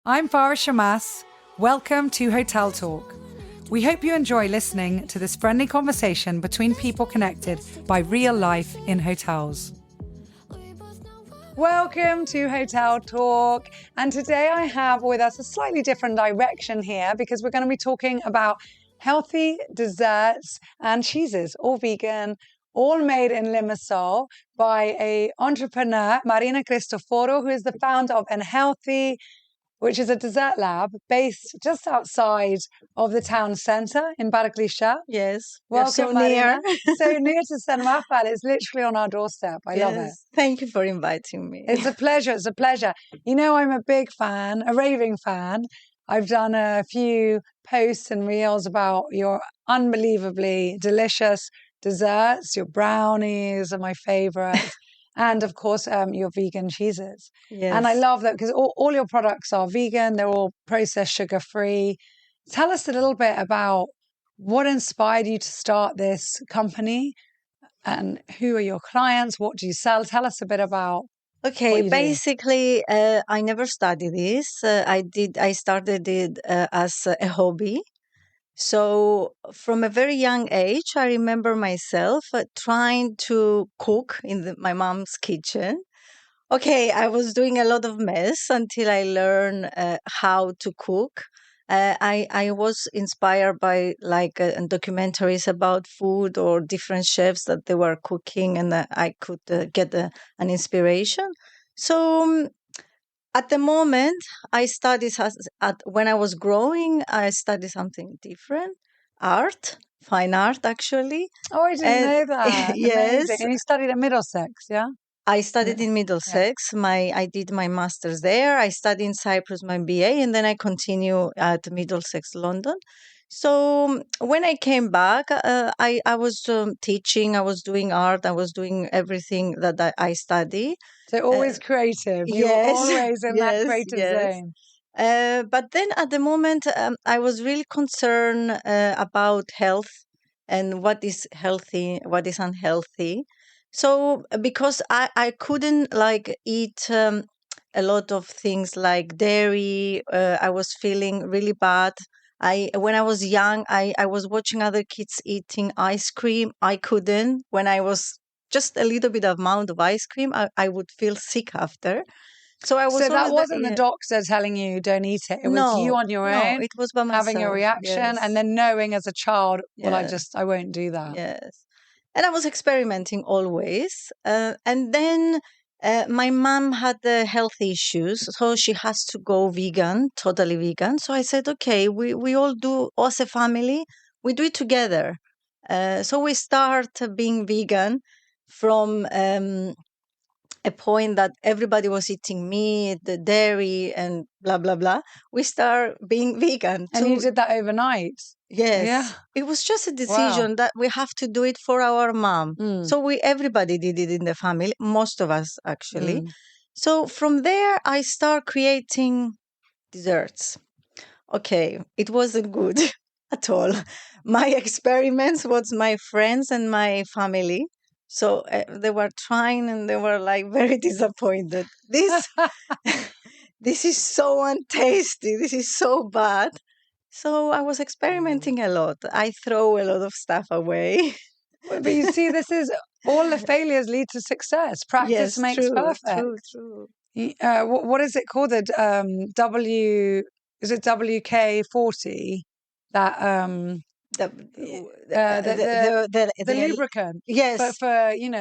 I'm Farah Shammas. Welcome to Hotel Talk. We hope you enjoy listening to this friendly conversation between people connected by real life in hotels. Welcome to Hotel Talk. And today I have with us a slightly different direction here because we're going to be talking about healthy desserts and cheeses, all vegan, all made in Limassol by an entrepreneur, Marina Christoforou, who is the founder of Healthily, which is a dessert lab based just outside of the town centre in Pareklissia. Yes. Welcome, so Marina. near. So near to San Rafael. It's literally on our doorstep. I love it. Thank you for inviting me. It's a pleasure. It's a pleasure. You know, I'm a big fan, a raving fan. I've done a few posts and reels about your unbelievably delicious desserts. Your brownies are my favourites. And of course, your vegan cheeses. Yes. And I love that because all your products are vegan. They're all processed sugar-free. Tell us a little bit about what inspired you to start this company and who are your clients? What do you sell? Tell us a bit about Okay, basically, I never studied this. I started it as a hobby. So from a very young age, I remember myself trying to cook in my mom's kitchen. Okay, I was doing a lot of mess until I learned how to cook. I was inspired by documentaries about food or different chefs that they were cooking, and I could get an inspiration. So at the moment, I studied when I was growing. I studied something different, art, fine art, actually. Oh, I didn't know that. Yes. Amazing. And you studied at Middlesex, yeah? I studied in Middlesex. I did my master's there. I studied in Cyprus my BA, and then I continue at Middlesex, London. So when I came back, I was teaching. I was doing art. I was doing everything that I study. So always creative. You were always in that creative zone. But then at the moment, I was really concerned about health and what is healthy, what is unhealthy. So because I couldn't eat a lot of things like dairy, I was feeling really bad. When I was young, I was watching other kids eating ice cream. I couldn't. When I was just a little bit amount of ice cream, I would feel sick after. So that wasn't the doctor telling you don't eat it. It was you on your own. It was by myself. Having a reaction and then knowing as a child, well, I won't do that. Yes. And I was experimenting always. And then my mom had the health issues, so she has to go vegan, totally vegan. So I said, okay, we all do, as a family, we do it together. So we start being vegan from a point that everybody was eating meat, the dairy, and blah, blah, blah. We start being vegan. And you did that overnight? Yes. Yeah. It was just a decision that we have to do it for our mom. So everybody did it in the family, most of us actually. So from there, I start creating desserts. Okay, it wasn't good at all. My experiments was my friends and my family. So they were trying and they were very disappointed. This is so untasty. This is so bad. So I was experimenting a lot. I throw a lot of stuff away. But you see, this is all the failures lead to success. Practice makes perfect. True. What is it called? Is it WK-40? That the lubricant. Yes. For DIY and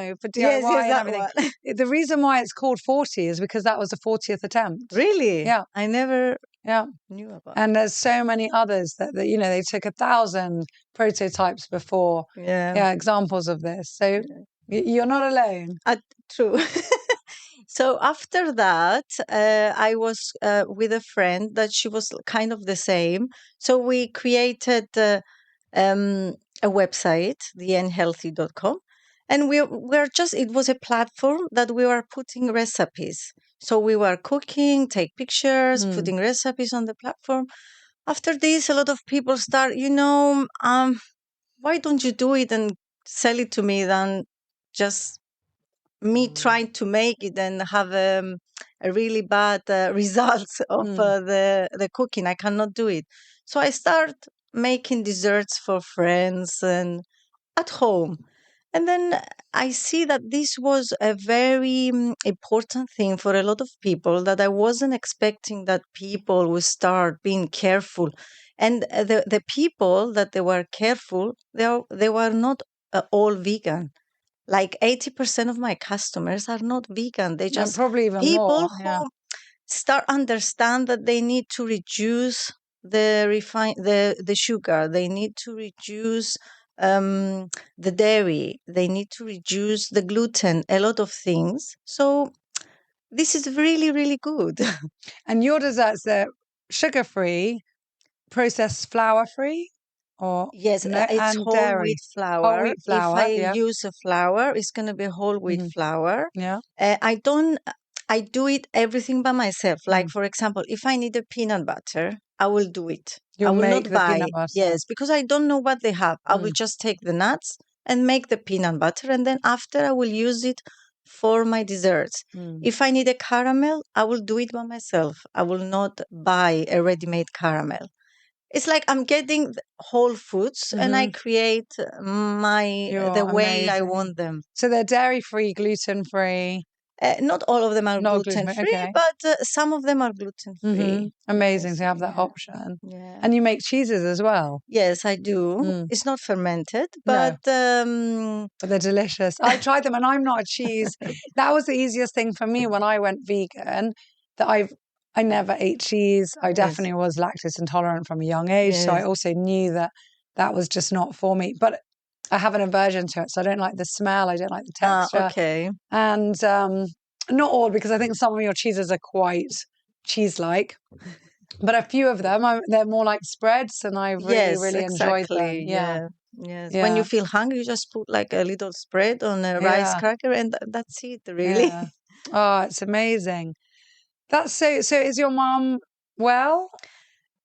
everything. The reason why it's called 40 is because that was the 40th attempt. Really? Yeah. I never knew about. And there's so many others that they took 1,000 prototypes before. Yeah, examples of this. So you're not alone. True. So after that, I was with a friend that she was kind of the same. So we created a website, theunhealthy.com. And it was a platform that we were putting recipes. So we were cooking, take pictures, putting recipes on the platform. After this, a lot of people start, why don't you do it and sell it to me than just me trying to make it and have a really bad results of the cooking. I cannot do it. So I start making desserts for friends and at home. And then I see that this was a very important thing for a lot of people, that I wasn't expecting that people would start being careful. And the people that they were careful, they were not all vegan. Like 80% of my customers are not vegan. They And just probably even people more. who Yeah. start understand that they need to reduce the sugar. They need to reduce the dairy. They need to reduce the gluten. A lot of things. So this is really, really good. And your desserts, they're sugar free, processed flour free, or Yes, no, it's and whole wheat dairy. Whole flour. wheat If flour. I Yeah. use a flour, it's going to be whole wheat Hmm. flour. Yeah. I don't, I do it everything by myself. Like, Mm. for example, if I need a peanut butter, I will do it. I You'll will make not the buy, peanut butter. yes, because I don't know what they have. I will Mm. just take the nuts and make the peanut butter. And then after, I will use it for my desserts. Mm. If I need a caramel, I will do it by myself. I will not buy a ready made caramel. It's like I'm getting whole foods and I Hmm. create the You're way I amazing. want them. So they're dairy free, gluten free, Not all of them are not gluten gluten free. free, Okay. but some of them are gluten free. Amazing Yes, to have that yeah, option. yeah. And you make cheeses as well. Yes, I do. Mm. It's not fermented, No, but but they're delicious. I tried them and I'm not a cheese. That was the easiest thing for me when I went vegan, that I never ate cheese. I yes, definitely was lactose intolerant from a young age. So I yes. also knew that that was just not for me. But I have an aversion to it. So I don't like the smell. I don't like the Ah, texture. okay. And not all, because I think some of your cheeses are quite cheese-like. But a few of them, they're more like spreads, and I really, Yes, really enjoyed them. exactly. Yeah, Yeah. Yes. When you yeah, feel hungry, you just put like a little spread on a rice yeah, cracker, and that's it, really. yeah. Oh, it's amazing. That's so. So, is your mom well?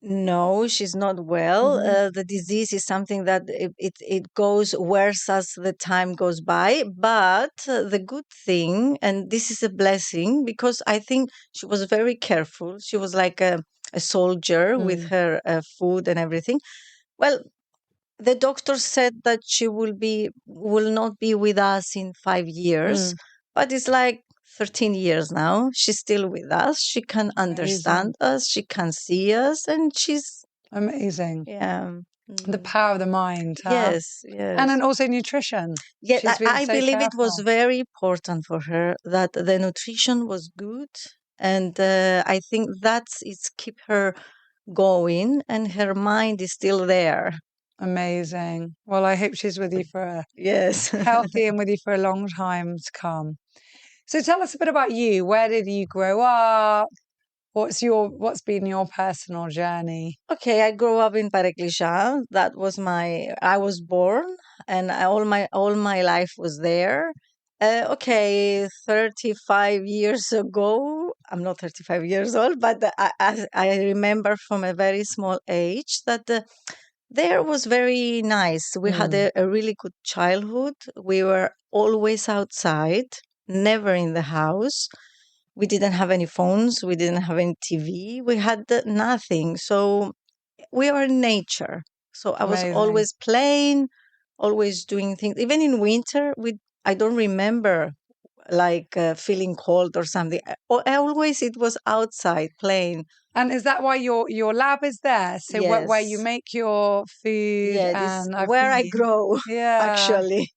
No, she's not well. Hmm. The disease is something that it goes worse as the time goes by. But the good thing, and this is a blessing, because I think she was very careful. She was like a soldier with Mm, her food and everything. Well, the doctor said that she will not be with us in 5 years, mm, but it's like 13 years now. She's still with us. She can amazing, understand us. She can see us, and she's amazing. yeah. The Mm. power of the mind, huh? Yes, And yes. then also nutrition. Yet She's been I so believe it was careful. very important for her that the nutrition was good, and I think that's it's keep her going, and her mind is still there. Amazing. Well, I hope she's with you for a Yes. healthy and with you for a long time to come. So tell us a bit about you. Where did you grow up? What's been your personal journey? Okay, I grew up in Pareklissia. That was I was born, and all my life was there. Okay, 35 years ago, I'm not 35 years old, but I remember from a very small age that there was very nice. We had Mm, a really good childhood. We were always outside, never in the house. We didn't have any phones. We didn't have any TV. We had nothing. So we are in nature. So I was amazing. always playing, always doing things. Even in winter, I don't remember like feeling cold or something. I always it was outside playing. And is that why your lab is there? So where you Yes, make your food, yeah, this and I've where I been. grow Yeah, actually.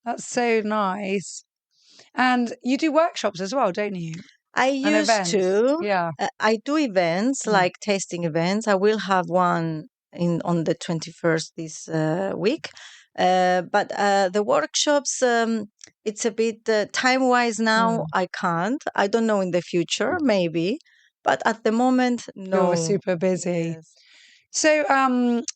that's so nice. And you do workshops as well, don't you? I And used events. to. Yeah. I do events Mm, like tasting events. I will have one in on the 21st this week. But the workshops, it's a bit time wise now. mm. I can't. I don't know in the future, maybe. But at the moment, You're no. super busy. Yes. So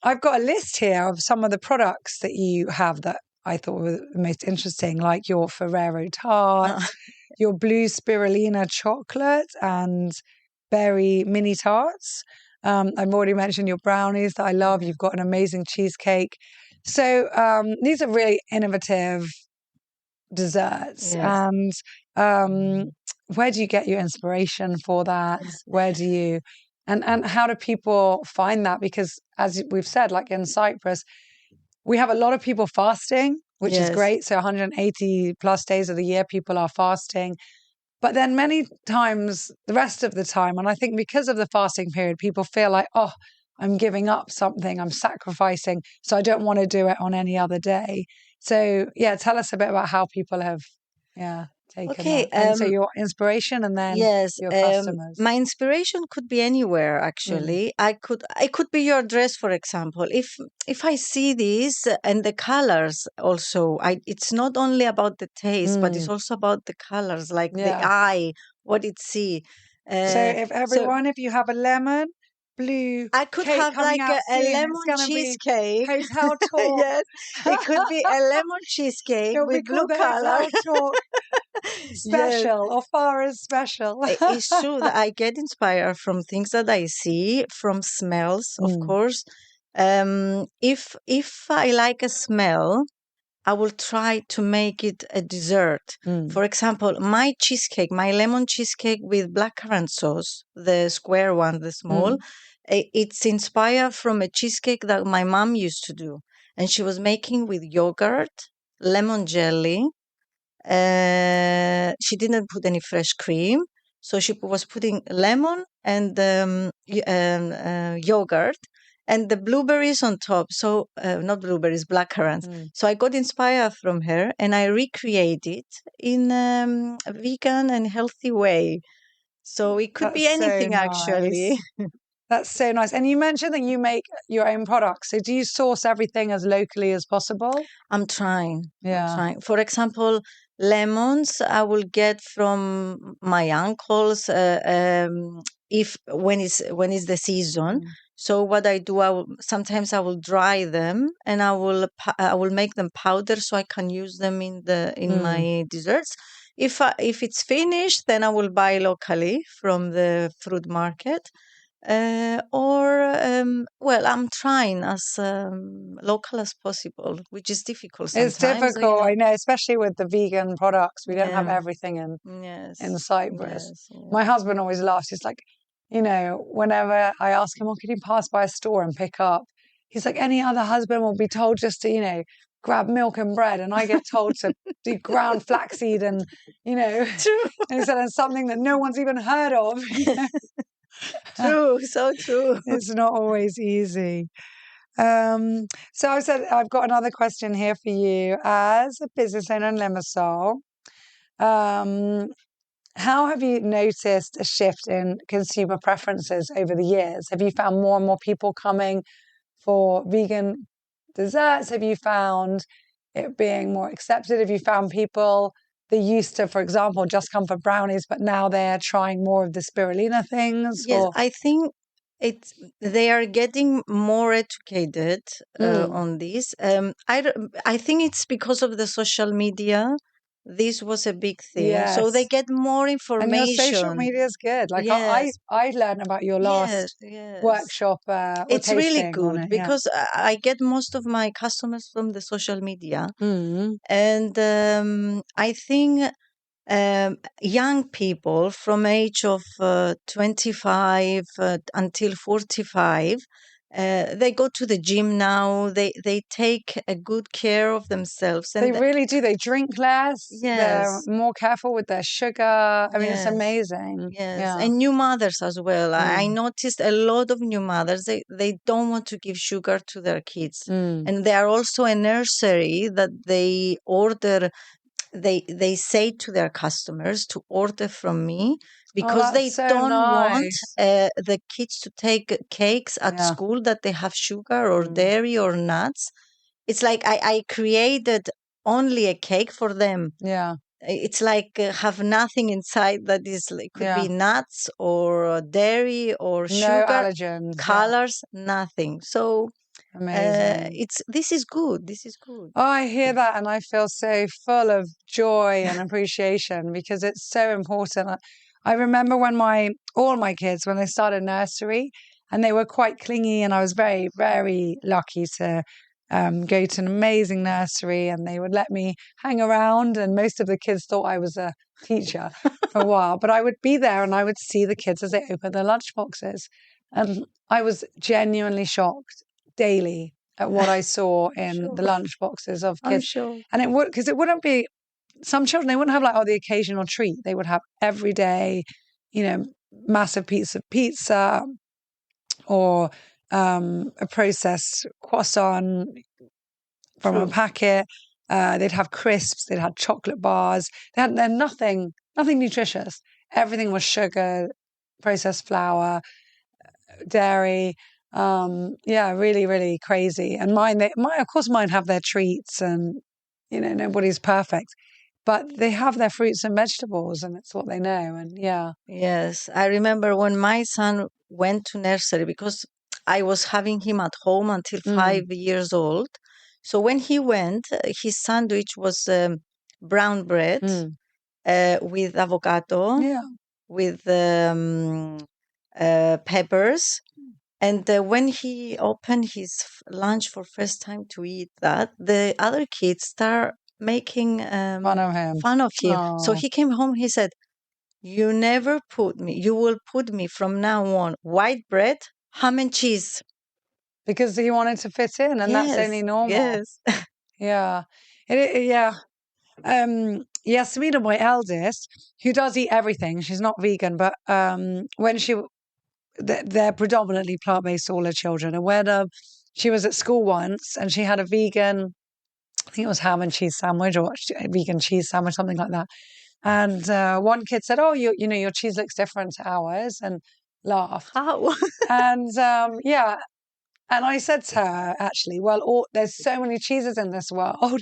I've got a list here of some of the products that you have that I thought were the most interesting, like your Ferrero tarts, your blue spirulina chocolate, and berry mini tarts. I've already mentioned your brownies that I love. You've got an amazing cheesecake. So these are really innovative desserts. Yes. And um, where do you get your inspiration for that? Yes. Where do you, and how do people find that? Because as we've said, like in Cyprus, we have a lot of people fasting, which is Yes. great. So 180 plus days of the year, people are fasting. But then many times, the rest of the time, and I think because of the fasting period, people feel like, oh, I'm giving up something, I'm sacrificing, so I don't want to do it on any other day. So, yeah, tell us a bit about how people have, yeah, taken Okay. that. And so your inspiration and then Yes. your customers. My inspiration could be anywhere. Mm, Actually, I could be your dress, for example. If I see this and the colors also, it's not only about the taste, but it's mm, also about the colors, like the yeah. eye, what it see. So Uh, if so everyone, if you have a lemon, blue I could cake have coming like out a soon, it's lemon going to be cheesecake. Hotel Talk. Yes, it could be a lemon cheesecake It'll be with blue called the color. Hotel Talk Yes, Special or Farah's Special. it's true that I get inspired from things that I see, from smells, of Mm, course. If I like a smell, I will try to make it a dessert. mm, For example, my cheesecake, my lemon cheesecake with blackcurrant sauce, the square one, the small, mm, it's inspired from a cheesecake that my mom used to do. And she was making with yogurt, lemon jelly. She didn't put any fresh cream. So she was putting lemon and yogurt and the blueberries on top. So, not blueberries, blackcurrants. mm. So I got inspired from her and I recreated in a vegan and healthy way. So it could That's be so anything actually. nice. That's so nice. And you mentioned that you make your own products. So do you source everything as locally as possible? I'm trying. I'm Yeah. trying. For example, lemons I will get from my uncles if when is the season. Mm, So what I do, sometimes I will dry them and I will make them powder so I can use them in mm. my desserts. If it's finished, then I will buy locally from the fruit market. Well, I'm trying as local as possible, which is difficult It's sometimes, difficult, I know, especially with the vegan products. We don't have Yeah, everything in yes, Cyprus. yes, yes. My husband always laughs. He's like, whenever I ask him, "Oh, can you pass by a store and pick up?" He's like, any other husband will be told just to, grab milk and bread, and I get told to do ground flaxseed and, you know, True, and he said, and something that no one's even heard of. true, so true. It's not always easy. So I said, I've got another question here for you. As a business owner in Limassol, um, how have you noticed a shift in consumer preferences over the years? Have you found more and more people coming for vegan desserts? Have you found it being more accepted? Have you found people that used to, for example, just come for brownies, but now they're trying more of the spirulina things? Yes, Or I think it's they are getting more educated mm, on this. I think it's because of the social media. This was a big thing, so they yes. get more And your social information. media is good. Like Yes, I learned about your yes, last yes. workshop or It's really tasting on good it. Yeah. because I get most of my customers from the social media, Mm. and I think young people from age of 25 until 45, they go to the gym now. They take a good care of themselves, They and really do. They drink less. They're yes, more careful with their sugar. I mean, it's yes. amazing. Yes, Yeah. and new mothers as well. I Mm. noticed a lot of new mothers. They don't want to give sugar to their kids, Mm. and they are also a nursery that they order. They say to their customers to order from me Oh, because that's they so don't want nice. the kids to take cakes at Yeah. school that they have sugar or Mm. dairy or nuts. It's like I created only a cake for them. Yeah. It's like have nothing inside that is like could be Yeah. nuts or dairy or No sugar, allergens. Yeah. colors, nothing. So Amazing. it's this is good. This is good. Oh, I hear that and I feel so full of joy and appreciation because it's so important. I remember when all my kids, when they started nursery and they were quite clingy and I was very, very lucky to go to an amazing nursery, and they would let me hang around. And most of the kids thought I was a teacher for a while, but I would be there and I would see the kids as they opened their lunch boxes. And I was genuinely shocked daily at what I saw in the Sure. lunch boxes of I'm kids. sure. And it would, because it wouldn't be, some children, they wouldn't have like, oh, the occasional treat. They would have every day, massive piece of pizza or a processed croissant from a True. packet. They'd have crisps. They'd have chocolate bars. They're nothing nutritious. Everything was sugar, processed flour, dairy. Yeah, really, really crazy. And of course, mine have their treats, and nobody's perfect, but they have their fruits and vegetables, and it's what they know. And yeah, Yes, I remember when my son went to nursery because I was having him at home until mm, 5 years old. So when he went, his sandwich was brown bread mm, with avocado, yeah, with peppers. And when he opened his lunch for first time to eat that, the other kids start making fun of him. fun of him. So Oh, he came home. He said, "You never put me. You will put me from now on white bread, ham and cheese." because he wanted to fit in, and that's only Yes, normal. yes, Yeah, yeah. Yasmina, my eldest, who does eat everything, she's not vegan, but when they're predominantly plant-based, all her children. And when she was at school once, and she had a vegan, I think it was ham and cheese sandwich or a vegan cheese sandwich, something like that. And one kid said, "Oh, your cheese looks different to ours," and laughed. how? And yeah, and I said to her, actually, well, there's so many cheeses in this world,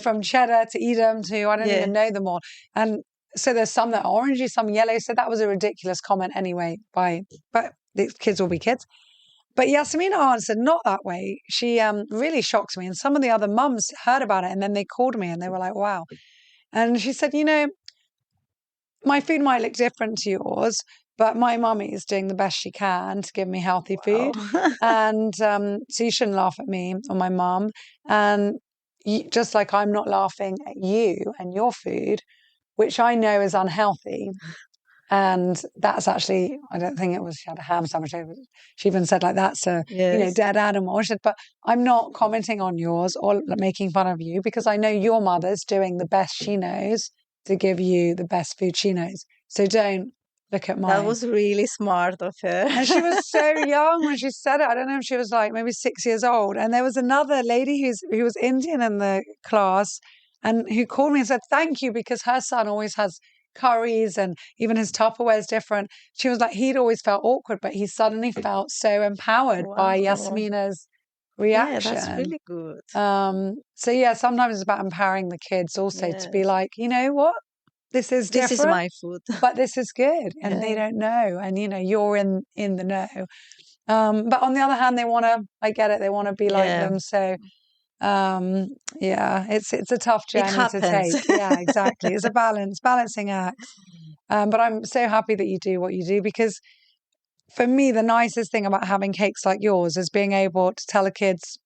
from cheddar to Edam to I don't even Yes. know them all. And so there's some that are orangey, some yellow. So that was a ridiculous comment anyway. But the kids will be kids. But Yasmina answered not that way. She really shocks me. And some of the other mums heard about it, and then they called me and they were like, "Wow." And she said, my food might look different to yours, but my mummy is doing the best she can to give me healthy Wow. food. And so you shouldn't laugh at me or my mum. And just like I'm not laughing at you and your food, which I know is unhealthy. And that's actually, I don't think it was, she had a ham sandwich. She even said like that's a, Yes. dead animal. She said, but I'm not commenting on yours or making fun of you because I know your mother's doing the best she knows to give you the best food she knows. So don't look at That mine. was really smart of her. And she was so young when she said it. I don't know if she was like maybe 6 years old. And there was another lady who was Indian in the class and who called me and said, thank you, because her son always has curries and even his Tupperware is different. She was like, he'd always felt awkward, but he suddenly felt so empowered by Wow. Yasmina's Yeah, that's reaction. really good. So yeah, sometimes it's about empowering the kids also to be Yes. like, you know what? This is This is different, my food. but this is good. And they Yeah. don't know. And you're in the know. But on the other hand, I get it, they want to be like Yeah. them. So um, yeah, it's a tough It journey to happens. take. Yeah, exactly. It's a balancing act. But I'm so happy that you do what you do because for me, the nicest thing about having cakes like yours is being able to tell the kids,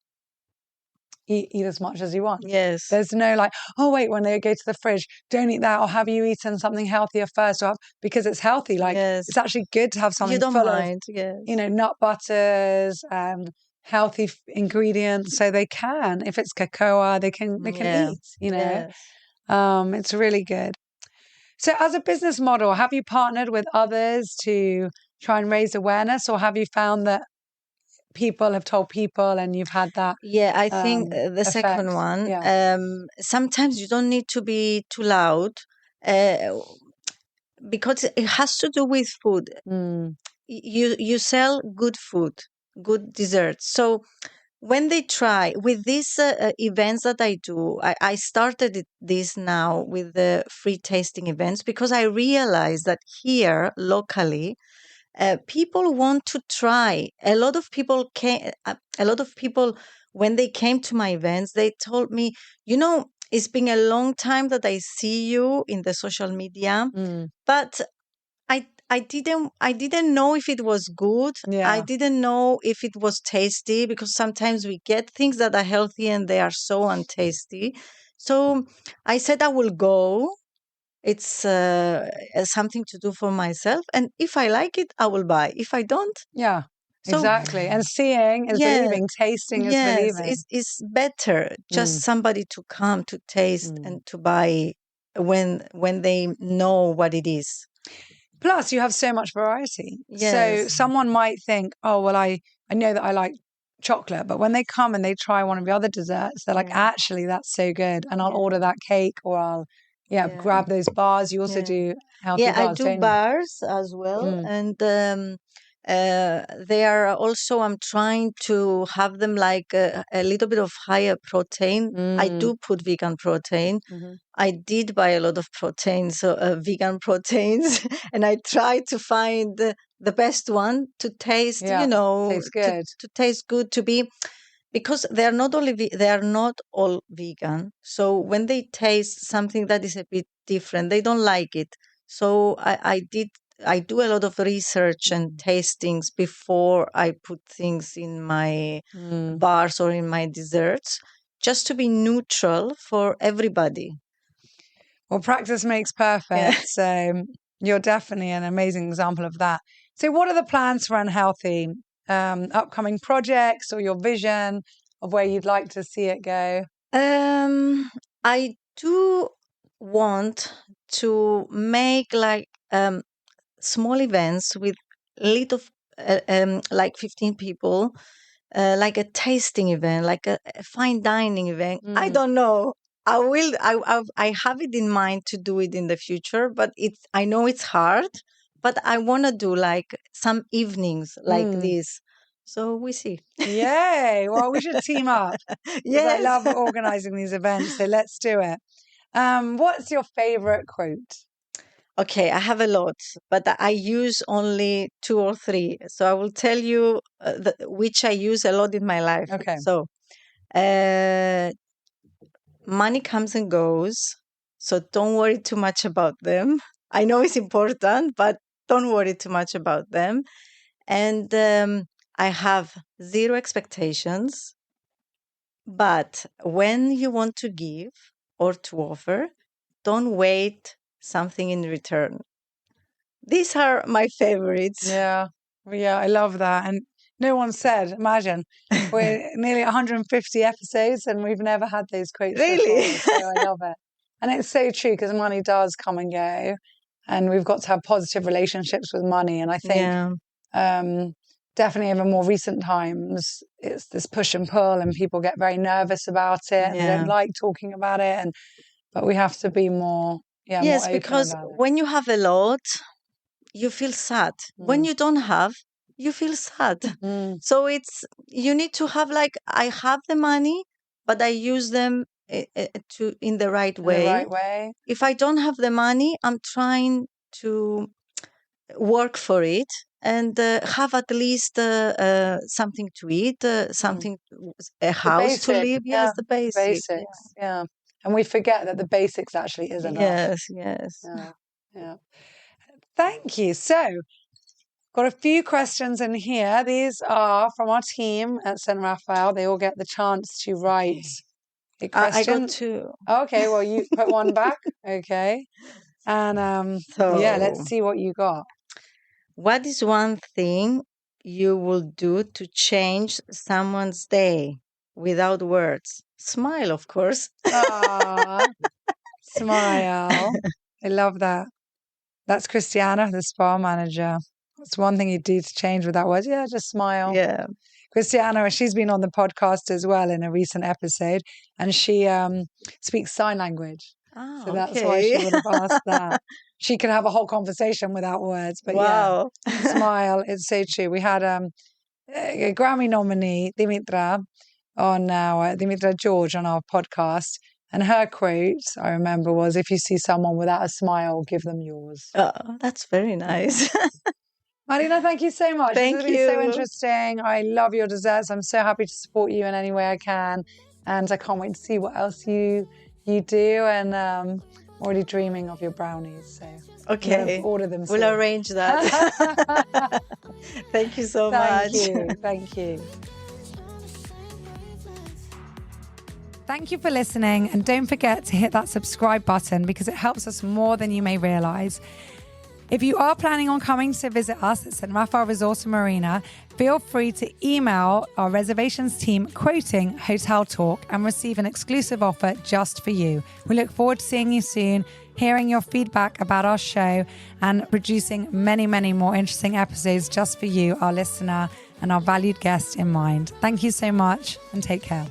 eat as much as you want. Yes. There's no like, oh wait, when they go to the fridge, don't eat that, or have you eaten something healthier first, because it's healthy. Like Yes. it's actually good to have You something don't full of, mind. Yes. nut butters and healthy ingredients, so they can, if it's cocoa, they can Yeah. eat. Yes. It's really good. So as a business model, have you partnered with others to try and raise awareness, or have you found that people have told people and you've had that Yeah, I think the second effect? one, Yeah. sometimes you don't need to be too loud uh, because it has to do with food. Mm, You sell good food, good desserts. So when they try with these events that I do, I started this now with the free tasting events because I realized that here locally, people want to try. A lot of people, when they came to my events, they told me, it's been a long time that I see you in the social media, mm, but I didn't know if it was good. I Yeah. didn't know if it was tasty, because sometimes we get things that are healthy and they are so untasty. So I said I will go. It's something to do for myself, and if I like it, I will buy. If I don't, Yeah. so Exactly. And seeing is yeah, believing, tasting is yes, believing. it's better Mm, just somebody to come to taste mm. and to buy when they know what it is. Plus, you have so much variety. So Yes, someone might think, oh, well, I know that I like chocolate, but when they come and they try one of the other desserts, they're like, yeah, actually, that's so good. And I'll order yeah, that cake or I'll, yeah, yeah. grab those bars. You also Yeah. do healthy Yeah, I bars, do don't you? bars as well. Mm, And they are also, I'm trying to have them like a little bit of higher protein. I mm, do put vegan protein. hmm. I did buy a lot of proteins, so vegan proteins, and I try to find the best one to taste, Yeah, tastes good. to taste good, to be, because they are not all vegan. So when they taste something that is a bit different, they don't like it. So I do a lot of research and Mm, tastings before I put things in my mm. bars or in my desserts, just to be neutral for everybody. Well, practice makes Yeah. perfect. So you're definitely an amazing example of that. So, what are the plans for Unhealthy? Upcoming projects or your vision of where you'd like to see it go? I do want to make like small events with little, like 15 people, like a tasting event, like a fine dining event. I Mm, don't know. I will. I have it in mind to do it in the future, but it's. I know it's hard, but I want to do like some evenings like mm. this. So we see. Yay. Well, we should team up because I Yes. love organizing these events. So let's do it. What's your favorite quote? Okay, I have a lot, but I use only two or three. So I will tell you which I use a lot in my life. Okay. So, uh, money comes and goes. So don't worry too much about them. I know it's important, but don't worry too much about them. And I have zero expectations. But when you want to give or to offer, don't wait something in return. These are my favorites. Yeah. Yeah, I love that. And no one said, imagine, we're nearly 150 episodes and we've never had those quotes Really? before. So I love it. And it's so true because money does come and go. And we've got to have positive relationships with money. And I think Yeah, um, definitely over more recent times, it's this push and pull and people get very nervous about it and they don't yeah. like talking about it. And but we have to be more, yeah, more Yes, open because about it. when you have a lot, you feel sad. When Mm, you don't have, you feel sad. mm, So you need to have like, I have the money, but I use them to in the right in the way. right way. If I don't have the money, I'm trying to work for it and have at least something to eat, Mm. a The house to basic, live. yeah, Yes, the the basic. basics, yeah. And we forget that the basics actually is enough. Yes, yes. Yeah, yeah. Thank you. So, got a few questions in here. These are from our team at St. Raphael. They all get the chance to write Okay. a I got question. two. Okay, well, you put one back. Okay. And yeah, let's So, see what you got. what is one thing you will do to change someone's day without words? Smile, of course. Ah, smile. I love that. That's Christiana, the spa manager. That's one thing you do to change with that word. Yeah, just smile. Yeah. Christiana, she's been on the podcast as well in a recent episode, and she speaks sign language. So Ah, that's why okay. she would have asked that. She could have a whole conversation without words, but yeah, Wow. smile. It's so true. We had a Grammy nominee, Dimitra George on our podcast, and her quote I remember was, "If you see someone without a smile, give them yours." Oh, that's very Yeah. nice. Marina, thank you so much. This has Thank been so you. interesting. I love your desserts. I'm so happy to support you in any way I can, and I can't wait to see what else you do. And already dreaming of your brownies. So Okay. Order them We'll soon. arrange that. Thank you so much. Thank you. Thank you for listening, and don't forget to hit that subscribe button because it helps us more than you may realize. If you are planning on coming to visit us at St. Raphael Resort and Marina, feel free to email our reservations team quoting Hotel Talk and receive an exclusive offer just for you. We look forward to seeing you soon, hearing your feedback about our show, and producing many, many more interesting episodes just for you, our listener, and our valued guest in mind. Thank you so much, and take care.